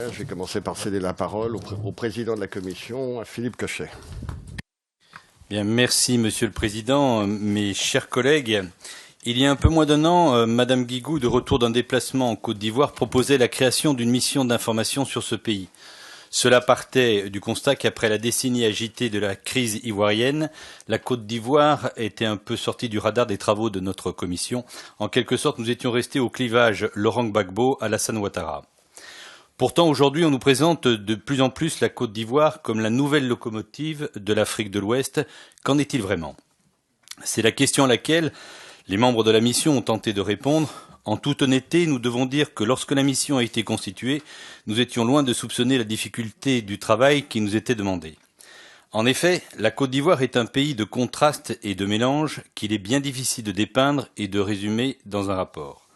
Je vais commencer par céder la parole au président de la commission, à Philippe Cochet. Bien, merci Monsieur le Président, mes chers collègues. Il y a un peu moins d'un an, Madame Guigou, de retour d'un déplacement en Côte d'Ivoire, proposait la création d'une mission d'information sur ce pays. Cela partait du constat qu'après la décennie agitée de la crise ivoirienne, la Côte d'Ivoire était un peu sortie du radar des travaux de notre commission. En quelque sorte, nous étions restés au clivage Laurent Gbagbo-Alassane Ouattara. Pourtant, aujourd'hui, on nous présente de plus en plus la Côte d'Ivoire comme la nouvelle locomotive de l'Afrique de l'Ouest. Qu'en est-il vraiment? C'est la question à laquelle les membres de la mission ont tenté de répondre. En toute honnêteté, nous devons dire que lorsque la mission a été constituée, nous étions loin de soupçonner la difficulté du travail qui nous était demandé. En effet, la Côte d'Ivoire est un pays de contrastes et de mélanges qu'il est bien difficile de dépeindre et de résumer dans un rapport.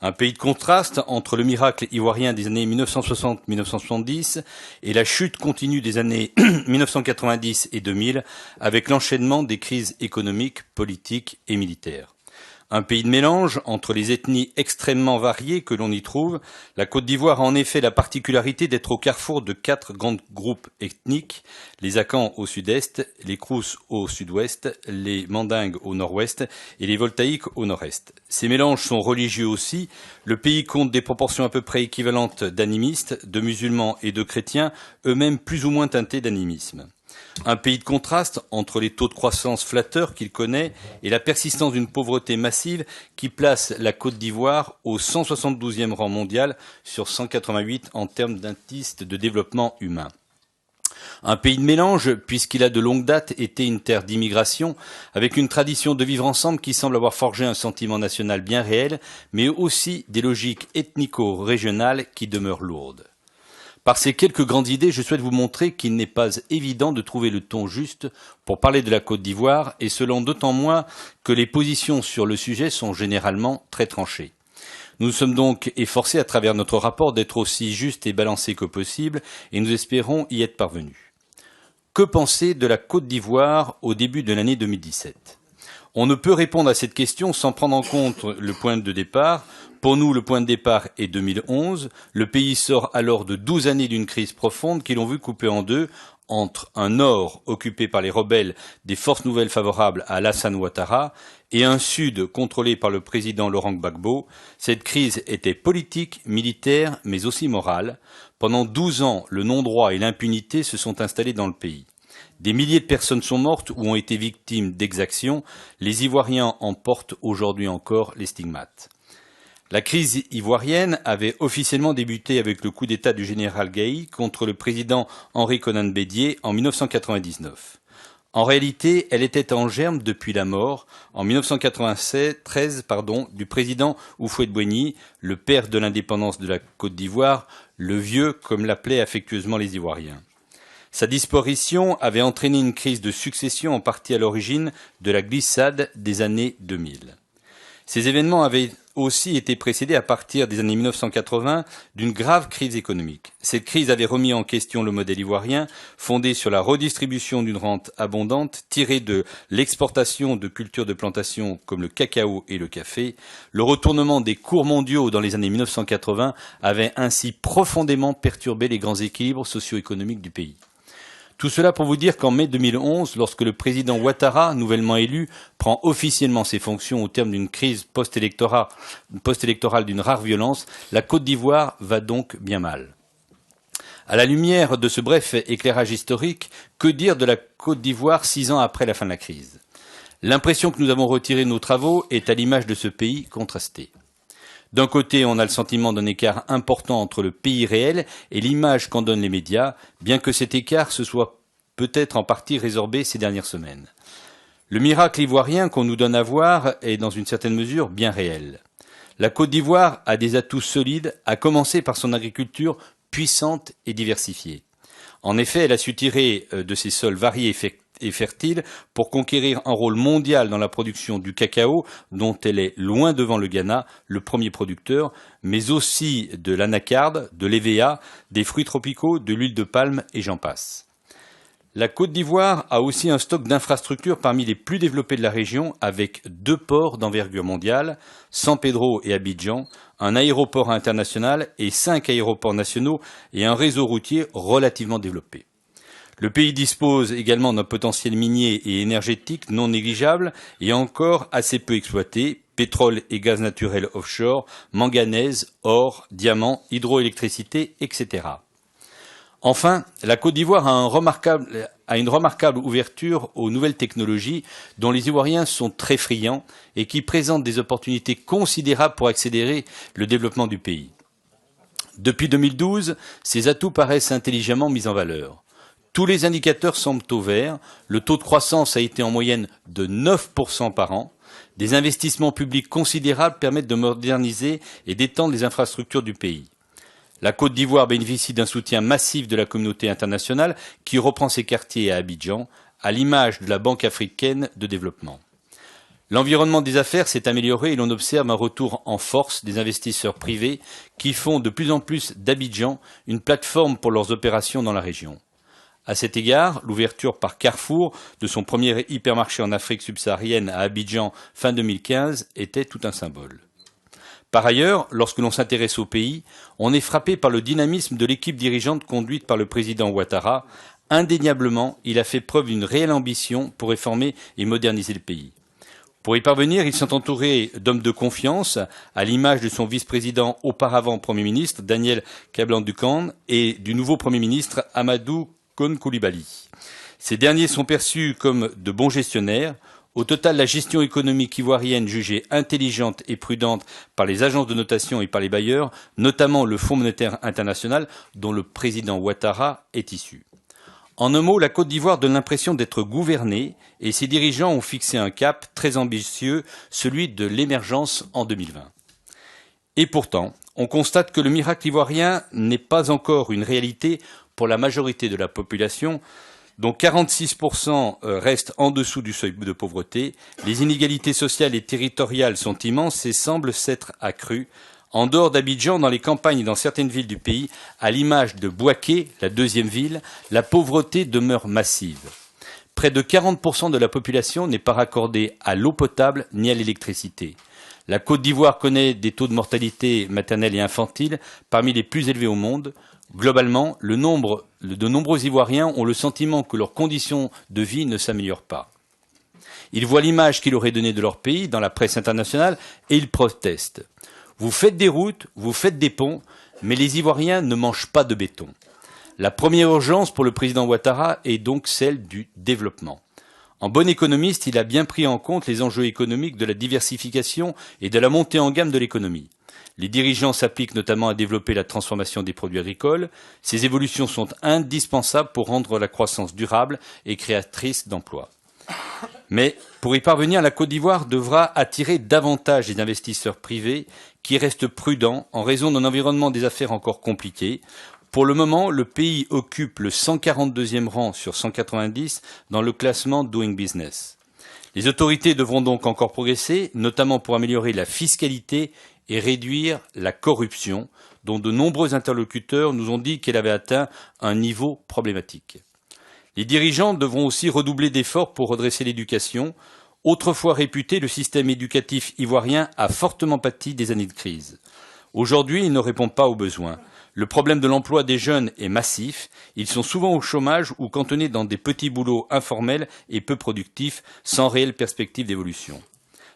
Un pays de contraste entre le miracle ivoirien des années 1960-1970 et la chute continue des années 1990 et 2000 avec l'enchaînement des crises économiques, politiques et militaires. Un pays de mélange entre les ethnies extrêmement variées que l'on y trouve. La Côte d'Ivoire a en effet la particularité d'être au carrefour de 4 grands groupes ethniques, les Akans au sud-est, les Krous au sud-ouest, les Mandingues au nord-ouest et les Voltaïques au nord-est. Ces mélanges sont religieux aussi. Le pays compte des proportions à peu près équivalentes d'animistes, de musulmans et de chrétiens, eux-mêmes plus ou moins teintés d'animisme. Un pays de contraste entre les taux de croissance flatteurs qu'il connaît et la persistance d'une pauvreté massive qui place la Côte d'Ivoire au 172e rang mondial sur 188 en termes d'indice de développement humain. Un pays de mélange, puisqu'il a de longue date été une terre d'immigration, avec une tradition de vivre ensemble qui semble avoir forgé un sentiment national bien réel, mais aussi des logiques ethnico-régionales qui demeurent lourdes. Par ces quelques grandes idées, je souhaite vous montrer qu'il n'est pas évident de trouver le ton juste pour parler de la Côte d'Ivoire, et cela d'autant moins que les positions sur le sujet sont généralement très tranchées. Nous nous sommes donc efforcés à travers notre rapport d'être aussi justes et balancés que possible, et nous espérons y être parvenus. Que penser de la Côte d'Ivoire au début de l'année 2017 ? On ne peut répondre à cette question sans prendre en compte le point de départ. Pour nous, le point de départ est 2011. Le pays sort alors de 12 années d'une crise profonde qui l'ont vu couper en deux entre un nord occupé par les rebelles des forces nouvelles favorables à Alassane Ouattara et un sud contrôlé par le président Laurent Gbagbo. Cette crise était politique, militaire, mais aussi morale. Pendant 12 ans, le non-droit et l'impunité se sont installés dans le pays. Des milliers de personnes sont mortes ou ont été victimes d'exactions. Les Ivoiriens en portent aujourd'hui encore les stigmates. La crise ivoirienne avait officiellement débuté avec le coup d'État du général Gaï contre le président Henri Konan Bédié en 1999. En réalité, elle était en germe depuis la mort, en 1993, du président Houphouët-Boigny, le père de l'indépendance de la Côte d'Ivoire, le vieux, comme l'appelaient affectueusement les Ivoiriens. Sa disparition avait entraîné une crise de succession en partie à l'origine de la glissade des années 2000. Ces événements avaient aussi été précédés à partir des années 1980 d'une grave crise économique. Cette crise avait remis en question le modèle ivoirien, fondé sur la redistribution d'une rente abondante, tirée de l'exportation de cultures de plantation comme le cacao et le café. Le retournement des cours mondiaux dans les années 1980 avait ainsi profondément perturbé les grands équilibres socio-économiques du pays. Tout cela pour vous dire qu'en mai 2011, lorsque le président Ouattara, nouvellement élu, prend officiellement ses fonctions au terme d'une crise post-électorale d'une rare violence, la Côte d'Ivoire va donc bien mal. À la lumière de ce bref éclairage historique, que dire de la Côte d'Ivoire 6 ans après la fin de la crise ? L'impression que nous avons retirée de nos travaux est à l'image de ce pays contrasté. D'un côté, on a le sentiment d'un écart important entre le pays réel et l'image qu'en donnent les médias, bien que cet écart se soit peut-être en partie résorbé ces dernières semaines. Le miracle ivoirien qu'on nous donne à voir est dans une certaine mesure bien réel. La Côte d'Ivoire a des atouts solides, à commencer par son agriculture puissante et diversifiée. En effet, elle a su tirer de ses sols variés et fertile pour conquérir un rôle mondial dans la production du cacao, dont elle est loin devant le Ghana, le premier producteur, mais aussi de l'anacarde, de l'EVA, des fruits tropicaux, de l'huile de palme et j'en passe. La Côte d'Ivoire a aussi un stock d'infrastructures parmi les plus développés de la région, avec 2 ports d'envergure mondiale, San Pedro et Abidjan, un aéroport international et 5 aéroports nationaux et un réseau routier relativement développé. Le pays dispose également d'un potentiel minier et énergétique non négligeable et encore assez peu exploité, pétrole et gaz naturel offshore, manganèse, or, diamants, hydroélectricité, etc. Enfin, la Côte d'Ivoire a une remarquable ouverture aux nouvelles technologies dont les Ivoiriens sont très friands et qui présentent des opportunités considérables pour accélérer le développement du pays. Depuis 2012, ces atouts paraissent intelligemment mis en valeur. Tous les indicateurs semblent au vert, le taux de croissance a été en moyenne de 9% par an, des investissements publics considérables permettent de moderniser et d'étendre les infrastructures du pays. La Côte d'Ivoire bénéficie d'un soutien massif de la communauté internationale qui reprend ses quartiers à Abidjan, à l'image de la Banque africaine de développement. L'environnement des affaires s'est amélioré et l'on observe un retour en force des investisseurs privés qui font de plus en plus d'Abidjan une plateforme pour leurs opérations dans la région. À cet égard, l'ouverture par Carrefour de son premier hypermarché en Afrique subsaharienne à Abidjan fin 2015 était tout un symbole. Par ailleurs, lorsque l'on s'intéresse au pays, on est frappé par le dynamisme de l'équipe dirigeante conduite par le président Ouattara. Indéniablement, il a fait preuve d'une réelle ambition pour réformer et moderniser le pays. Pour y parvenir, ils sont entourés d'hommes de confiance, à l'image de son vice-président auparavant Premier ministre, Daniel Kablan-Dukan, et du nouveau Premier ministre, Amadou Kon Coulibaly. Ces derniers sont perçus comme de bons gestionnaires. Au total, la gestion économique ivoirienne jugée intelligente et prudente par les agences de notation et par les bailleurs, notamment le Fonds monétaire international, dont le président Ouattara est issu. En un mot, la Côte d'Ivoire donne l'impression d'être gouvernée et ses dirigeants ont fixé un cap très ambitieux, celui de l'émergence en 2020. Et pourtant, on constate que le miracle ivoirien n'est pas encore une réalité pour la majorité de la population, dont 46% restent en dessous du seuil de pauvreté. Les inégalités sociales et territoriales sont immenses et semblent s'être accrues. En dehors d'Abidjan, dans les campagnes et dans certaines villes du pays, à l'image de Bouaké, la deuxième ville, la pauvreté demeure massive. Près de 40% de la population n'est pas raccordée à l'eau potable ni à l'électricité. La Côte d'Ivoire connaît des taux de mortalité maternelle et infantile parmi les plus élevés au monde. Globalement, de nombreux Ivoiriens ont le sentiment que leurs conditions de vie ne s'améliorent pas. Ils voient l'image qu'il aurait donnée de leur pays dans la presse internationale et ils protestent. Vous faites des routes, vous faites des ponts, mais les Ivoiriens ne mangent pas de béton. La première urgence pour le président Ouattara est donc celle du développement. En bon économiste, il a bien pris en compte les enjeux économiques de la diversification et de la montée en gamme de l'économie. Les dirigeants s'appliquent notamment à développer la transformation des produits agricoles. Ces évolutions sont indispensables pour rendre la croissance durable et créatrice d'emplois. Mais pour y parvenir, la Côte d'Ivoire devra attirer davantage les investisseurs privés qui restent prudents en raison d'un environnement des affaires encore compliqué. Pour le moment, le pays occupe le 142e rang sur 190 dans le classement Doing Business. Les autorités devront donc encore progresser, notamment pour améliorer la fiscalité et réduire la corruption, dont de nombreux interlocuteurs nous ont dit qu'elle avait atteint un niveau problématique. Les dirigeants devront aussi redoubler d'efforts pour redresser l'éducation. Autrefois réputé, le système éducatif ivoirien a fortement pâti des années de crise. Aujourd'hui, il ne répond pas aux besoins. Le problème de l'emploi des jeunes est massif. Ils sont souvent au chômage ou cantonnés dans des petits boulots informels et peu productifs, sans réelle perspective d'évolution.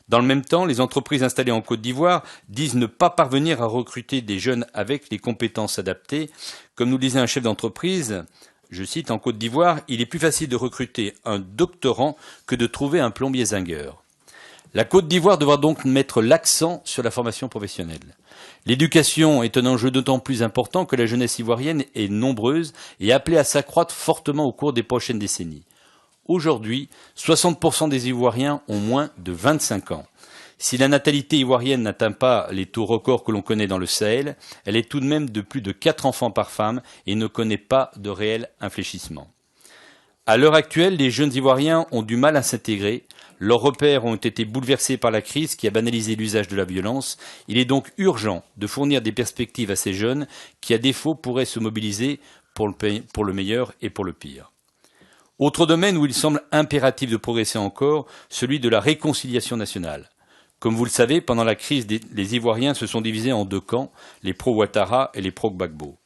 Dans le même temps, les entreprises installées en Côte d'Ivoire disent ne pas parvenir à recruter des jeunes avec les compétences adaptées. Comme nous disait un chef d'entreprise, je cite, en Côte d'Ivoire, il est plus facile de recruter un doctorant que de trouver un plombier zingueur. La Côte d'Ivoire devra donc mettre l'accent sur la formation professionnelle. L'éducation est un enjeu d'autant plus important que la jeunesse ivoirienne est nombreuse et appelée à s'accroître fortement au cours des prochaines décennies. Aujourd'hui, 60% des Ivoiriens ont moins de 25 ans. Si la natalité ivoirienne n'atteint pas les taux records que l'on connaît dans le Sahel, elle est tout de même de plus de 4 enfants par femme et ne connaît pas de réel infléchissement. À l'heure actuelle, les jeunes Ivoiriens ont du mal à s'intégrer. Leurs repères ont été bouleversés par la crise qui a banalisé l'usage de la violence. Il est donc urgent de fournir des perspectives à ces jeunes qui, à défaut, pourraient se mobiliser pour le meilleur et pour le pire. Autre domaine où il semble impératif de progresser encore, celui de la réconciliation nationale. Comme vous le savez, pendant la crise, les Ivoiriens se sont divisés en deux camps, les pro-Ouattara et les pro-Gbagbo.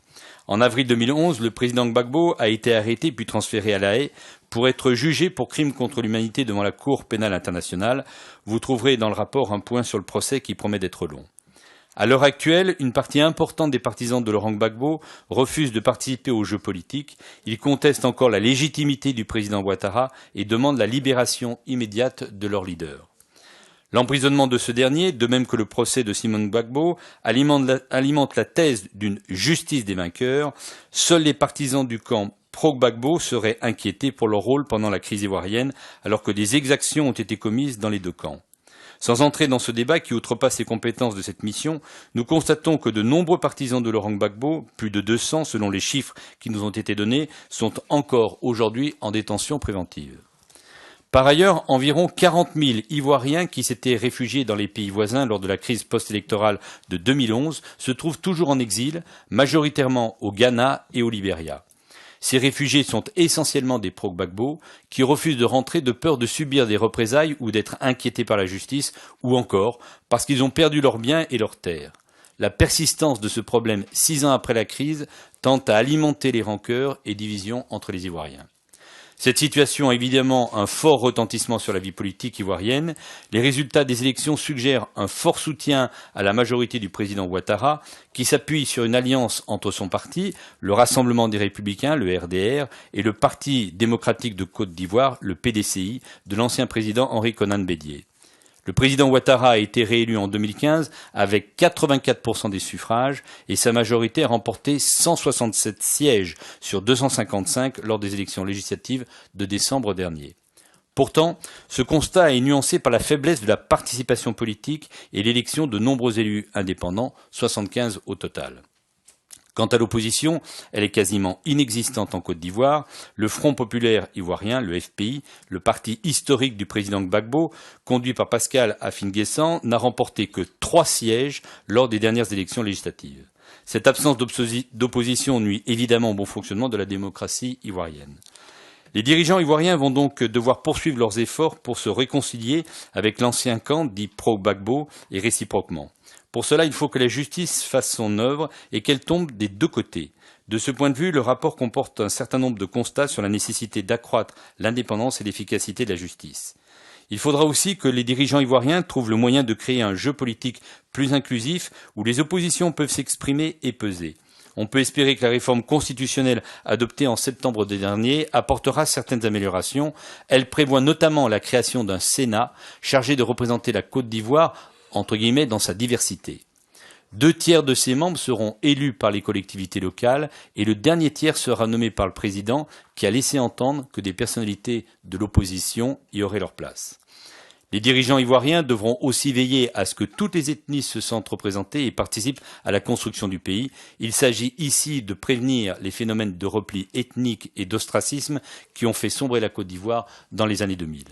En avril 2011, le président Gbagbo a été arrêté puis transféré à La Haye pour être jugé pour crimes contre l'humanité devant la Cour pénale internationale. Vous trouverez dans le rapport un point sur le procès qui promet d'être long. À l'heure actuelle, une partie importante des partisans de Laurent Gbagbo refusent de participer aux jeux politiques. Ils contestent encore la légitimité du président Ouattara et demandent la libération immédiate de leur leader. L'emprisonnement de ce dernier, de même que le procès de Simone Gbagbo, alimente la thèse d'une justice des vainqueurs. Seuls les partisans du camp pro-Gbagbo seraient inquiétés pour leur rôle pendant la crise ivoirienne, alors que des exactions ont été commises dans les deux camps. Sans entrer dans ce débat qui outrepasse les compétences de cette mission, nous constatons que de nombreux partisans de Laurent Gbagbo, plus de 200 selon les chiffres qui nous ont été donnés, sont encore aujourd'hui en détention préventive. Par ailleurs, environ 40 000 Ivoiriens qui s'étaient réfugiés dans les pays voisins lors de la crise post-électorale de 2011 se trouvent toujours en exil, majoritairement au Ghana et au Libéria. Ces réfugiés sont essentiellement des pro-Gbagbo qui refusent de rentrer de peur de subir des représailles ou d'être inquiétés par la justice, ou encore parce qu'ils ont perdu leurs biens et leurs terres. La persistance de ce problème 6 ans après la crise tend à alimenter les rancœurs et divisions entre les Ivoiriens. Cette situation a évidemment un fort retentissement sur la vie politique ivoirienne. Les résultats des élections suggèrent un fort soutien à la majorité du président Ouattara, qui s'appuie sur une alliance entre son parti, le Rassemblement des Républicains, le RDR, et le Parti démocratique de Côte d'Ivoire, le PDCI, de l'ancien président Henri Konan Bédié. Le président Ouattara a été réélu en 2015 avec 84% des suffrages et sa majorité a remporté 167 sièges sur 255 lors des élections législatives de décembre dernier. Pourtant, ce constat est nuancé par la faiblesse de la participation politique et l'élection de nombreux élus indépendants, 75 au total. Quant à l'opposition, elle est quasiment inexistante en Côte d'Ivoire. Le Front populaire ivoirien, le FPI, le parti historique du président Gbagbo, conduit par Pascal Afin-Guessant, n'a remporté que 3 sièges lors des dernières élections législatives. Cette absence d'opposition nuit évidemment au bon fonctionnement de la démocratie ivoirienne. Les dirigeants ivoiriens vont donc devoir poursuivre leurs efforts pour se réconcilier avec l'ancien camp dit pro-Gbagbo et réciproquement. Pour cela, il faut que la justice fasse son œuvre et qu'elle tombe des deux côtés. De ce point de vue, le rapport comporte un certain nombre de constats sur la nécessité d'accroître l'indépendance et l'efficacité de la justice. Il faudra aussi que les dirigeants ivoiriens trouvent le moyen de créer un jeu politique plus inclusif où les oppositions peuvent s'exprimer et peser. On peut espérer que la réforme constitutionnelle adoptée en septembre dernier apportera certaines améliorations. Elle prévoit notamment la création d'un Sénat chargé de représenter la Côte d'Ivoire entre guillemets, dans sa diversité. 2 tiers de ses membres seront élus par les collectivités locales et le dernier tiers sera nommé par le président qui a laissé entendre que des personnalités de l'opposition y auraient leur place. Les dirigeants ivoiriens devront aussi veiller à ce que toutes les ethnies se sentent représentées et participent à la construction du pays. Il s'agit ici de prévenir les phénomènes de repli ethnique et d'ostracisme qui ont fait sombrer la Côte d'Ivoire dans les années 2000.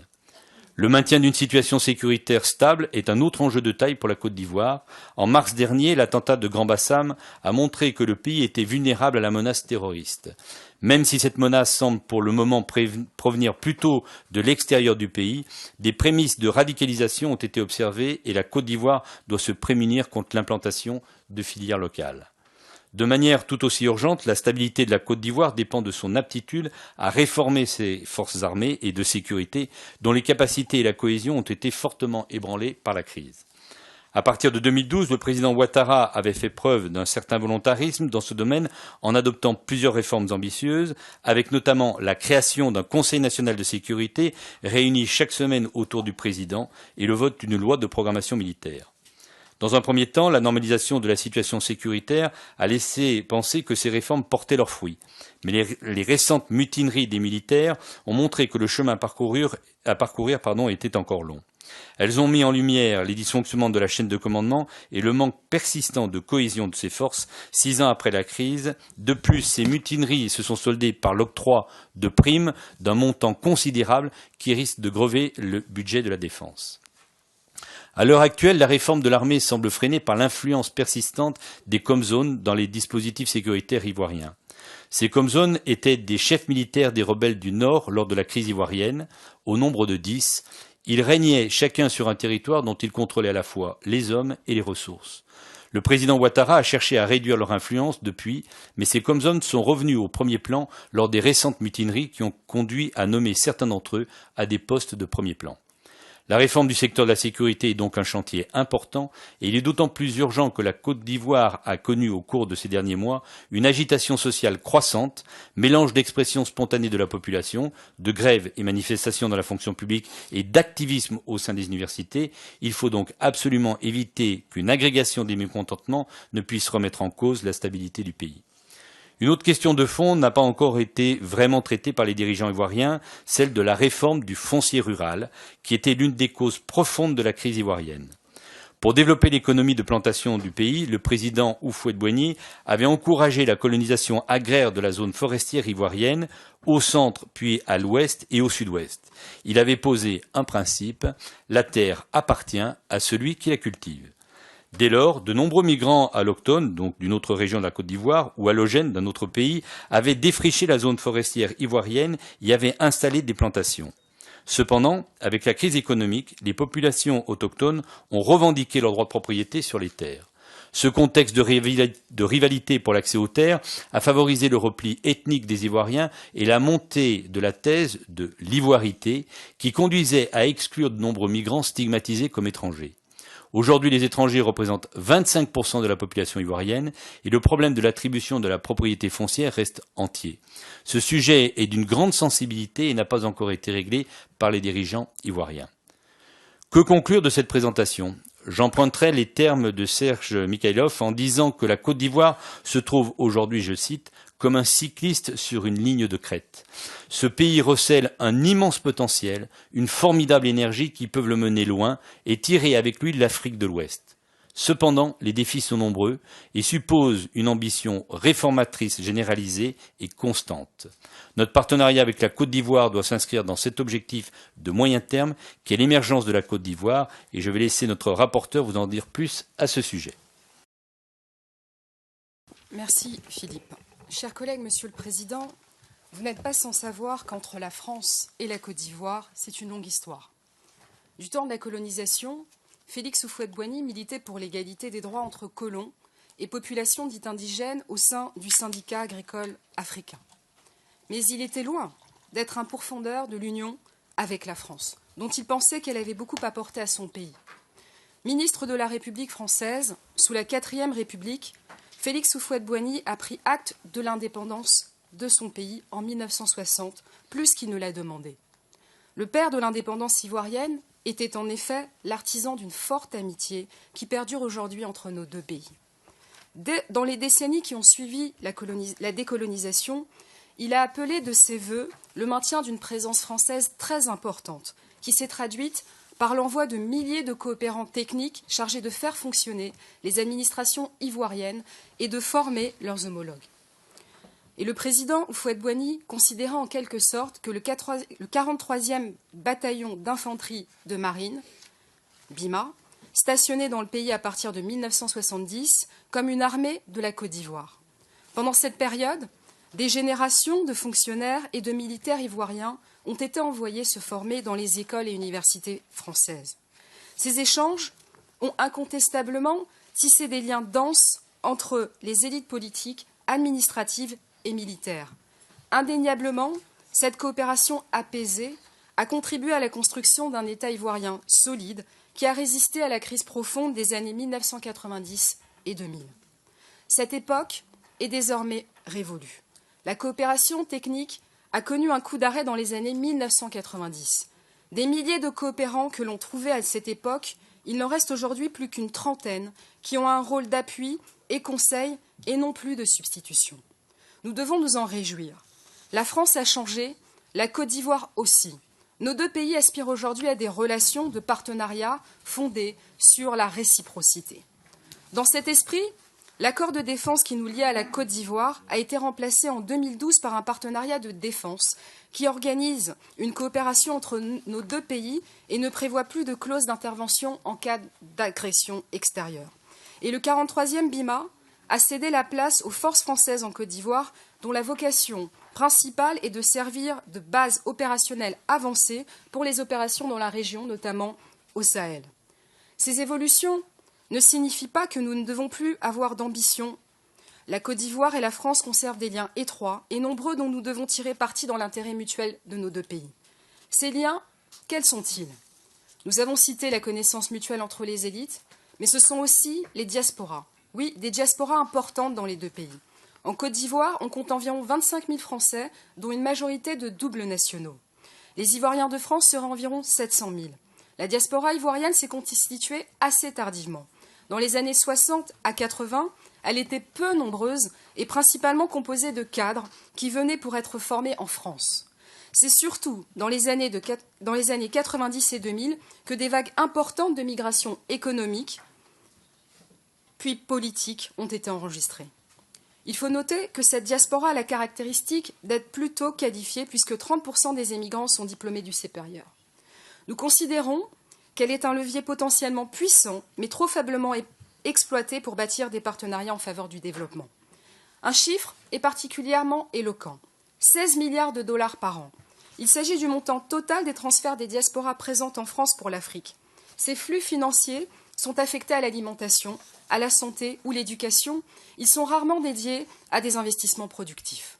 Le maintien d'une situation sécuritaire stable est un autre enjeu de taille pour la Côte d'Ivoire. En mars dernier, l'attentat de Grand Bassam a montré que le pays était vulnérable à la menace terroriste. Même si cette menace semble pour le moment provenir plutôt de l'extérieur du pays, des prémices de radicalisation ont été observées et la Côte d'Ivoire doit se prémunir contre l'implantation de filières locales. De manière tout aussi urgente, la stabilité de la Côte d'Ivoire dépend de son aptitude à réformer ses forces armées et de sécurité, dont les capacités et la cohésion ont été fortement ébranlées par la crise. À partir de 2012, le président Ouattara avait fait preuve d'un certain volontarisme dans ce domaine en adoptant plusieurs réformes ambitieuses, avec notamment la création d'un Conseil national de sécurité réuni chaque semaine autour du président et le vote d'une loi de programmation militaire. Dans un premier temps, la normalisation de la situation sécuritaire a laissé penser que ces réformes portaient leurs fruits. Mais les récentes mutineries des militaires ont montré que le chemin à parcourir était encore long. Elles ont mis en lumière les dysfonctionnements de la chaîne de commandement et le manque persistant de cohésion de ces forces 6 ans après la crise. De plus, ces mutineries se sont soldées par l'octroi de primes d'un montant considérable qui risque de grever le budget de la défense. À l'heure actuelle, la réforme de l'armée semble freinée par l'influence persistante des Comzones dans les dispositifs sécuritaires ivoiriens. Ces Comzones étaient des chefs militaires des rebelles du Nord lors de la crise ivoirienne, au nombre de 10. Ils régnaient chacun sur un territoire dont ils contrôlaient à la fois les hommes et les ressources. Le président Ouattara a cherché à réduire leur influence depuis, mais ces Comzones sont revenus au premier plan lors des récentes mutineries qui ont conduit à nommer certains d'entre eux à des postes de premier plan. La réforme du secteur de la sécurité est donc un chantier important et il est d'autant plus urgent que la Côte d'Ivoire a connu au cours de ces derniers mois une agitation sociale croissante, mélange d'expressions spontanées de la population, de grèves et manifestations dans la fonction publique et d'activisme au sein des universités. Il faut donc absolument éviter qu'une agrégation des mécontentements ne puisse remettre en cause la stabilité du pays. Une autre question de fond n'a pas encore été vraiment traitée par les dirigeants ivoiriens, celle de la réforme du foncier rural, qui était l'une des causes profondes de la crise ivoirienne. Pour développer l'économie de plantation du pays, le président Houphouët-Boigny avait encouragé la colonisation agraire de la zone forestière ivoirienne, au centre puis à l'ouest et au sud-ouest. Il avait posé un principe, la terre appartient à celui qui la cultive. Dès lors, de nombreux migrants allochtones, donc d'une autre région de la Côte d'Ivoire, ou allogènes d'un autre pays, avaient défriché la zone forestière ivoirienne et avaient installé des plantations. Cependant, avec la crise économique, les populations autochtones ont revendiqué leur droit de propriété sur les terres. Ce contexte de rivalité pour l'accès aux terres a favorisé le repli ethnique des Ivoiriens et la montée de la thèse de l'ivoirité qui conduisait à exclure de nombreux migrants stigmatisés comme étrangers. Aujourd'hui, les étrangers représentent 25% de la population ivoirienne et le problème de l'attribution de la propriété foncière reste entier. Ce sujet est d'une grande sensibilité et n'a pas encore été réglé par les dirigeants ivoiriens. Que conclure de cette présentation ? J'emprunterai les termes de Serge Mikhaïlov en disant que la Côte d'Ivoire se trouve aujourd'hui, je cite, comme un cycliste sur une ligne de crête. Ce pays recèle un immense potentiel, une formidable énergie qui peuvent le mener loin et tirer avec lui l'Afrique de l'Ouest. Cependant, les défis sont nombreux et supposent une ambition réformatrice généralisée et constante. Notre partenariat avec la Côte d'Ivoire doit s'inscrire dans cet objectif de moyen terme qui est l'émergence de la Côte d'Ivoire et je vais laisser notre rapporteur vous en dire plus à ce sujet. Merci Philippe. Chers collègues, Monsieur le Président, vous n'êtes pas sans savoir qu'entre la France et la Côte d'Ivoire, c'est une longue histoire. Du temps de la colonisation, Félix Houphouët-Boigny militait pour l'égalité des droits entre colons et populations dites indigènes au sein du syndicat agricole africain. Mais il était loin d'être un pourfendeur de l'union avec la France, dont il pensait qu'elle avait beaucoup apporté à son pays. Ministre de la République française, sous la 4e République, Félix Houphouët-Boigny a pris acte de l'indépendance de son pays en 1960, plus qu'il ne l'a demandé. Le père de l'indépendance ivoirienne était en effet l'artisan d'une forte amitié qui perdure aujourd'hui entre nos deux pays. Dans les décennies qui ont suivi la décolonisation, il a appelé de ses vœux le maintien d'une présence française très importante, qui s'est traduite par l'envoi de milliers de coopérants techniques chargés de faire fonctionner les administrations ivoiriennes et de former leurs homologues. Et le président Houphouët-Boigny considéra en quelque sorte que le 43e bataillon d'infanterie de marine, BIMA, stationné dans le pays à partir de 1970, comme une armée de la Côte d'Ivoire. Pendant cette période, des générations de fonctionnaires et de militaires ivoiriens ont été envoyés se former dans les écoles et universités françaises. Ces échanges ont incontestablement tissé des liens denses entre les élites politiques, administratives et militaires. Indéniablement, cette coopération apaisée a contribué à la construction d'un État ivoirien solide qui a résisté à la crise profonde des années 1990 et 2000. Cette époque est désormais révolue. La coopération technique a connu un coup d'arrêt dans les années 1990. Des milliers de coopérants que l'on trouvait à cette époque, il n'en reste aujourd'hui plus qu'une trentaine qui ont un rôle d'appui et conseil et non plus de substitution. Nous devons nous en réjouir. La France a changé, la Côte d'Ivoire aussi. Nos deux pays aspirent aujourd'hui à des relations de partenariat fondées sur la réciprocité. Dans cet esprit, l'accord de défense qui nous liait à la Côte d'Ivoire a été remplacé en 2012 par un partenariat de défense qui organise une coopération entre nos deux pays et ne prévoit plus de clause d'intervention en cas d'agression extérieure. Et le 43e BIMA a cédé la place aux forces françaises en Côte d'Ivoire, dont la vocation principale est de servir de base opérationnelle avancée pour les opérations dans la région, notamment au Sahel. Ces évolutions ne signifient pas que nous ne devons plus avoir d'ambition. La Côte d'Ivoire et la France conservent des liens étroits et nombreux dont nous devons tirer parti dans l'intérêt mutuel de nos deux pays. Ces liens, quels sont-ils? Nous avons cité la connaissance mutuelle entre les élites, mais ce sont aussi les diasporas. Oui, des diasporas importantes dans les deux pays. En Côte d'Ivoire, on compte environ 25 000 Français, dont une majorité de doubles nationaux. Les Ivoiriens de France seraient environ 700 000. La diaspora ivoirienne s'est constituée assez tardivement. Dans les années 60 à 80, elle était peu nombreuse et principalement composée de cadres qui venaient pour être formés en France. C'est surtout dans les années 90 et 2000 que des vagues importantes de migration économique puis politique ont été enregistrées. Il faut noter que cette diaspora a la caractéristique d'être plutôt qualifiée puisque 30% des émigrants sont diplômés du supérieur. Nous considérons qu'elle est un levier potentiellement puissant, mais trop faiblement exploité pour bâtir des partenariats en faveur du développement. Un chiffre est particulièrement éloquent. 16 milliards de dollars par an. Il s'agit du montant total des transferts des diasporas présentes en France pour l'Afrique. Ces flux financiers sont affectés à l'alimentation, à la santé ou l'éducation. Ils sont rarement dédiés à des investissements productifs.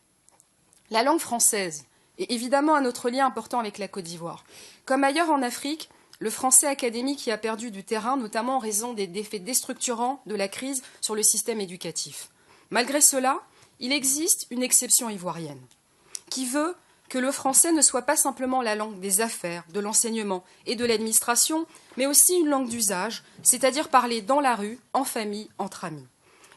La langue française est évidemment un autre lien important avec la Côte d'Ivoire. Comme ailleurs en Afrique, le français académique y a perdu du terrain, notamment en raison des effets déstructurants de la crise sur le système éducatif. Malgré cela, il existe une exception ivoirienne qui veut que le français ne soit pas simplement la langue des affaires, de l'enseignement et de l'administration, mais aussi une langue d'usage, c'est-à-dire parlée dans la rue, en famille, entre amis.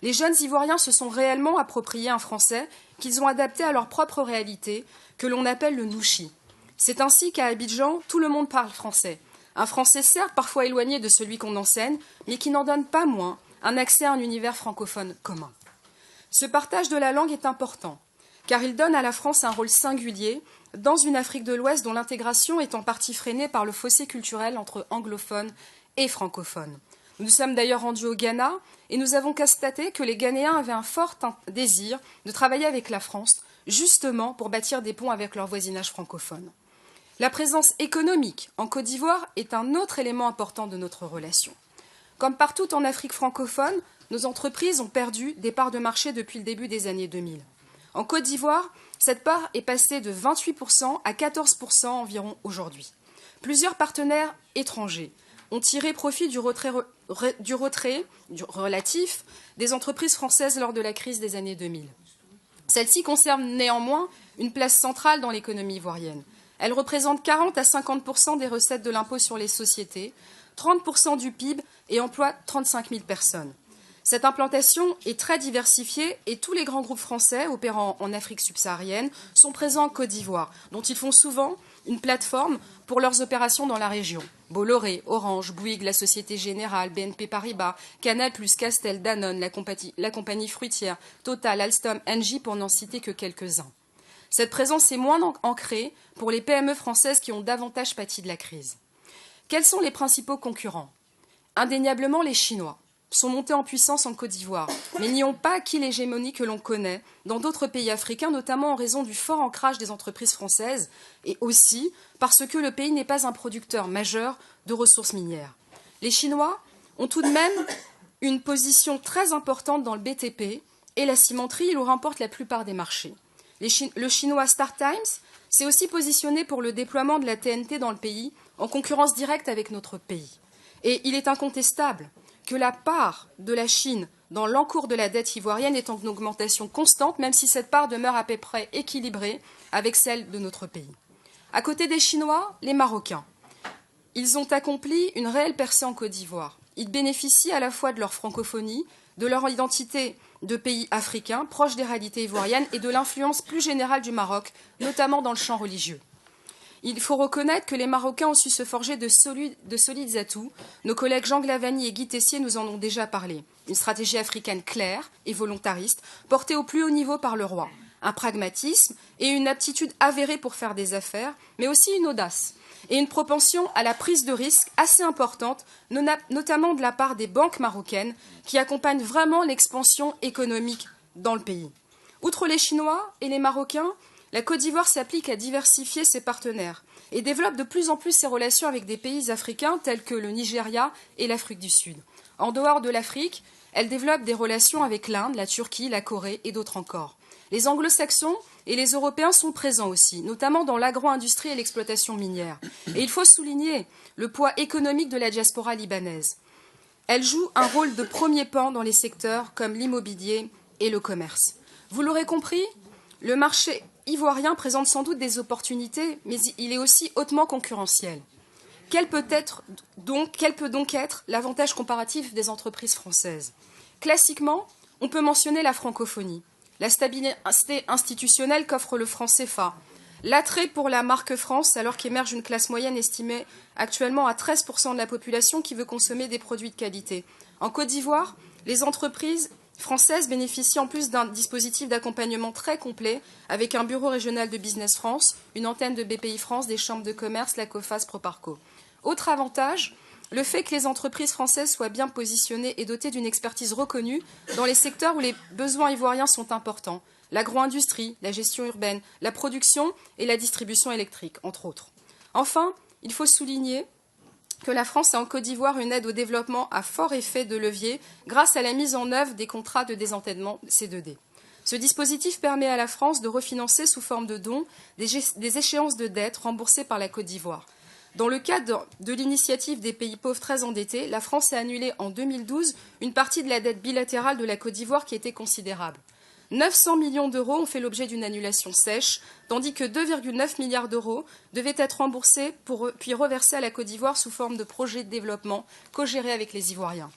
Les jeunes Ivoiriens se sont réellement approprié un français qu'ils ont adapté à leur propre réalité, que l'on appelle le nouchi. C'est ainsi qu'à Abidjan, tout le monde parle français. Un français certes parfois éloigné de celui qu'on enseigne, mais qui n'en donne pas moins un accès à un univers francophone commun. Ce partage de la langue est important, car il donne à la France un rôle singulier dans une Afrique de l'Ouest dont l'intégration est en partie freinée par le fossé culturel entre anglophones et francophones. Nous nous sommes d'ailleurs rendus au Ghana et nous avons constaté que les Ghanéens avaient un fort désir de travailler avec la France, justement pour bâtir des ponts avec leur voisinage francophone. La présence économique en Côte d'Ivoire est un autre élément important de notre relation. Comme partout en Afrique francophone, nos entreprises ont perdu des parts de marché depuis le début des années 2000. En Côte d'Ivoire, cette part est passée de 28% à 14% environ aujourd'hui. Plusieurs partenaires étrangers ont tiré profit du retrait relatif des entreprises françaises lors de la crise des années 2000. Celle-ci conserve néanmoins une place centrale dans l'économie ivoirienne. Elle représente 40 à 50% des recettes de l'impôt sur les sociétés, 30% du PIB et emploie 35 000 personnes. Cette implantation est très diversifiée et tous les grands groupes français opérant en Afrique subsaharienne sont présents en Côte d'Ivoire, dont ils font souvent une plateforme pour leurs opérations dans la région. Bolloré, Orange, Bouygues, la Société Générale, BNP Paribas, Canal+, Castel, Danone, la compagnie fruitière, Total, Alstom, Engie, pour n'en citer que quelques-uns. Cette présence est moins ancrée pour les PME françaises qui ont davantage pâti de la crise. Quels sont les principaux concurrents? Indéniablement les Chinois sont montés en puissance en Côte d'Ivoire, mais n'y ont pas acquis l'hégémonie que l'on connaît dans d'autres pays africains, notamment en raison du fort ancrage des entreprises françaises et aussi parce que le pays n'est pas un producteur majeur de ressources minières. Les Chinois ont tout de même une position très importante dans le BTP et la cimenterie, il remporte la plupart des marchés. Le chinois StarTimes s'est aussi positionné pour le déploiement de la TNT dans le pays, en concurrence directe avec notre pays. Et il est incontestable que la part de la Chine dans l'encours de la dette ivoirienne est en augmentation constante, même si cette part demeure à peu près équilibrée avec celle de notre pays. À côté des Chinois, les Marocains. Ils ont accompli une réelle percée en Côte d'Ivoire. Ils bénéficient à la fois de leur francophonie, de leur identité de pays africains, proches des réalités ivoiriennes, et de l'influence plus générale du Maroc, notamment dans le champ religieux. Il faut reconnaître que les Marocains ont su se forger de solides atouts. Nos collègues Jean Glavany et Guy Tessier nous en ont déjà parlé. Une stratégie africaine claire et volontariste, portée au plus haut niveau par le roi. un pragmatisme et une aptitude avérée pour faire des affaires, mais aussi une audace et une propension à la prise de risque assez importante, notamment de la part des banques marocaines, qui accompagnent vraiment l'expansion économique dans le pays. Outre les Chinois et les Marocains, la Côte d'Ivoire s'applique à diversifier ses partenaires et développe de plus en plus ses relations avec des pays africains tels que le Nigeria et l'Afrique du Sud. En dehors de l'Afrique, elle développe des relations avec l'Inde, la Turquie, la Corée et d'autres encore. Les anglo-saxons et les Européens sont présents aussi, notamment dans l'agro-industrie et l'exploitation minière. Et il faut souligner le poids économique de la diaspora libanaise. Elle joue un rôle de premier plan dans les secteurs comme l'immobilier et le commerce. Vous l'aurez compris, le marché ivoirien présente sans doute des opportunités, mais il est aussi hautement concurrentiel. Quel peut donc être l'avantage comparatif des entreprises françaises? Classiquement, on peut mentionner la francophonie, la stabilité institutionnelle qu'offre le franc CFA, l'attrait pour la marque France alors qu'émerge une classe moyenne estimée actuellement à 13% de la population qui veut consommer des produits de qualité. En Côte d'Ivoire, les entreprises françaises bénéficient en plus d'un dispositif d'accompagnement très complet avec un bureau régional de Business France, une antenne de BPI France, des chambres de commerce, la COFAS, Proparco. Autre avantage, le fait que les entreprises françaises soient bien positionnées et dotées d'une expertise reconnue dans les secteurs où les besoins ivoiriens sont importants, l'agro-industrie, la gestion urbaine, la production et la distribution électrique, entre autres. Enfin, il faut souligner que la France a en Côte d'Ivoire une aide au développement à fort effet de levier grâce à la mise en œuvre des contrats de désendettement C2D. Ce dispositif permet à la France de refinancer sous forme de dons des échéances de dette remboursées par la Côte d'Ivoire. Dans le cadre de l'initiative des pays pauvres très endettés, la France a annulé en 2012 une partie de la dette bilatérale de la Côte d'Ivoire qui était considérable. 900 millions d'euros ont fait l'objet d'une annulation sèche, tandis que 2,9 milliards d'euros devaient être remboursés puis reversés à la Côte d'Ivoire sous forme de projets de développement co-gérés avec les Ivoiriens.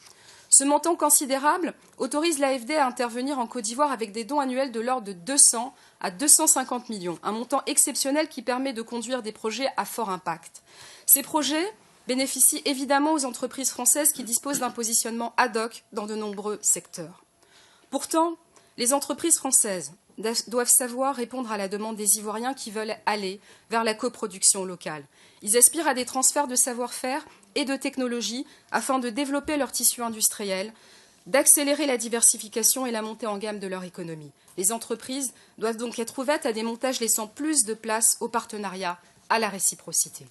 Ce montant considérable autorise l'AFD à intervenir en Côte d'Ivoire avec des dons annuels de l'ordre de 200 à 250 millions, un montant exceptionnel qui permet de conduire des projets à fort impact. Ces projets bénéficient évidemment aux entreprises françaises qui disposent d'un positionnement ad hoc dans de nombreux secteurs. Pourtant, les entreprises françaises doivent savoir répondre à la demande des Ivoiriens qui veulent aller vers la coproduction locale. Ils aspirent à des transferts de savoir-faire et de technologie afin de développer leur tissu industriel, d'accélérer la diversification et la montée en gamme de leur économie. Les entreprises doivent donc être ouvertes à des montages laissant plus de place au partenariat, à la réciprocité.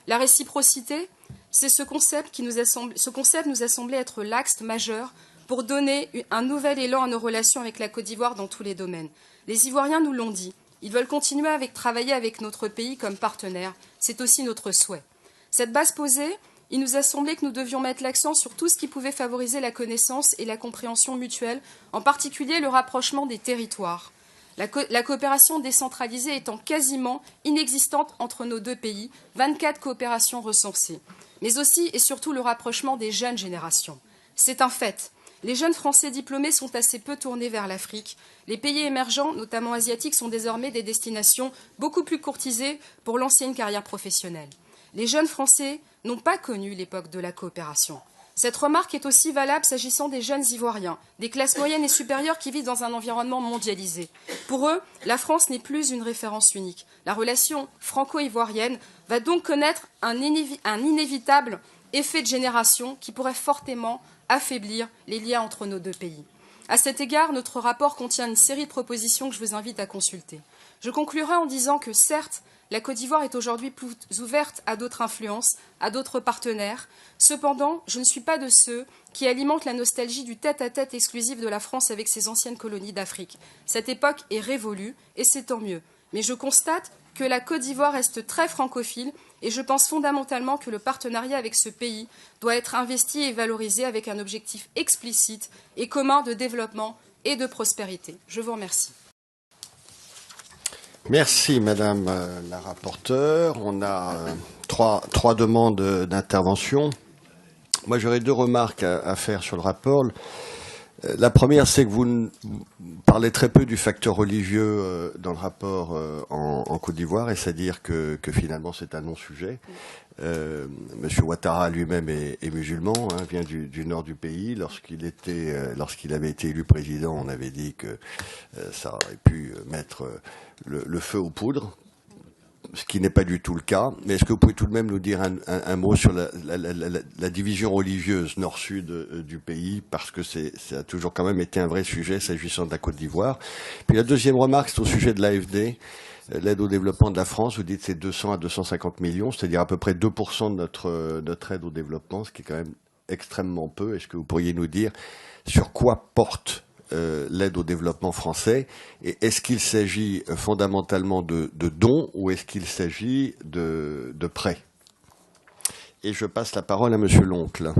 La réciprocité, c'est ce concept nous a semblé être l'axe majeur pour donner un nouvel élan à nos relations avec la Côte d'Ivoire dans tous les domaines. Les Ivoiriens nous l'ont dit, ils veulent continuer à travailler avec notre pays comme partenaire, c'est aussi notre souhait. Cette base posée, il nous a semblé que nous devions mettre l'accent sur tout ce qui pouvait favoriser la connaissance et la compréhension mutuelle, en particulier le rapprochement des territoires. La coopération décentralisée étant quasiment inexistante entre nos deux pays, 24 coopérations recensées, mais aussi et surtout le rapprochement des jeunes générations. C'est un fait. Les jeunes Français diplômés sont assez peu tournés vers l'Afrique. Les pays émergents, notamment asiatiques, sont désormais des destinations beaucoup plus courtisées pour lancer une carrière professionnelle. Les jeunes Français n'ont pas connu l'époque de la coopération. Cette remarque est aussi valable s'agissant des jeunes Ivoiriens, des classes moyennes et supérieures qui vivent dans un environnement mondialisé. Pour eux, la France n'est plus une référence unique. La relation franco-ivoirienne va donc connaître un inévitable effet de génération qui pourrait fortement affaiblir les liens entre nos deux pays. À cet égard, notre rapport contient une série de propositions que je vous invite à consulter. Je conclurai en disant que, certes, la Côte d'Ivoire est aujourd'hui plus ouverte à d'autres influences, à d'autres partenaires. Cependant, je ne suis pas de ceux qui alimentent la nostalgie du tête-à-tête exclusif de la France avec ses anciennes colonies d'Afrique. Cette époque est révolue, et c'est tant mieux. Mais je constate que la Côte d'Ivoire reste très francophile, et je pense fondamentalement que le partenariat avec ce pays doit être investi et valorisé avec un objectif explicite et commun de développement et de prospérité. Je vous remercie. Merci, Madame la rapporteure. On a trois demandes d'intervention. Moi, j'aurais deux remarques à faire sur le rapport. La première, c'est que vous parlez très peu du facteur religieux dans le rapport en Côte d'Ivoire, et c'est-à-dire que finalement c'est un non-sujet. Monsieur Ouattara lui-même est musulman, hein, vient du nord du pays. Lorsqu'il avait été élu président, on avait dit que ça aurait pu mettre le feu aux poudres, ce qui n'est pas du tout le cas. Mais est-ce que vous pouvez tout de même nous dire un mot sur la division religieuse nord-sud du pays, parce que ça a toujours quand même été un vrai sujet s'agissant de la Côte d'Ivoire. Puis la deuxième remarque, c'est au sujet de l'AFD, l'aide au développement de la France. Vous dites que c'est 200 à 250 millions, c'est-à-dire à peu près 2% de notre aide au développement, ce qui est quand même extrêmement peu. Est-ce que vous pourriez nous dire sur quoi porte l'aide au développement français, et est-ce qu'il s'agit fondamentalement de dons ou est-ce qu'il s'agit de prêts? Et je passe la parole à Monsieur l'oncle.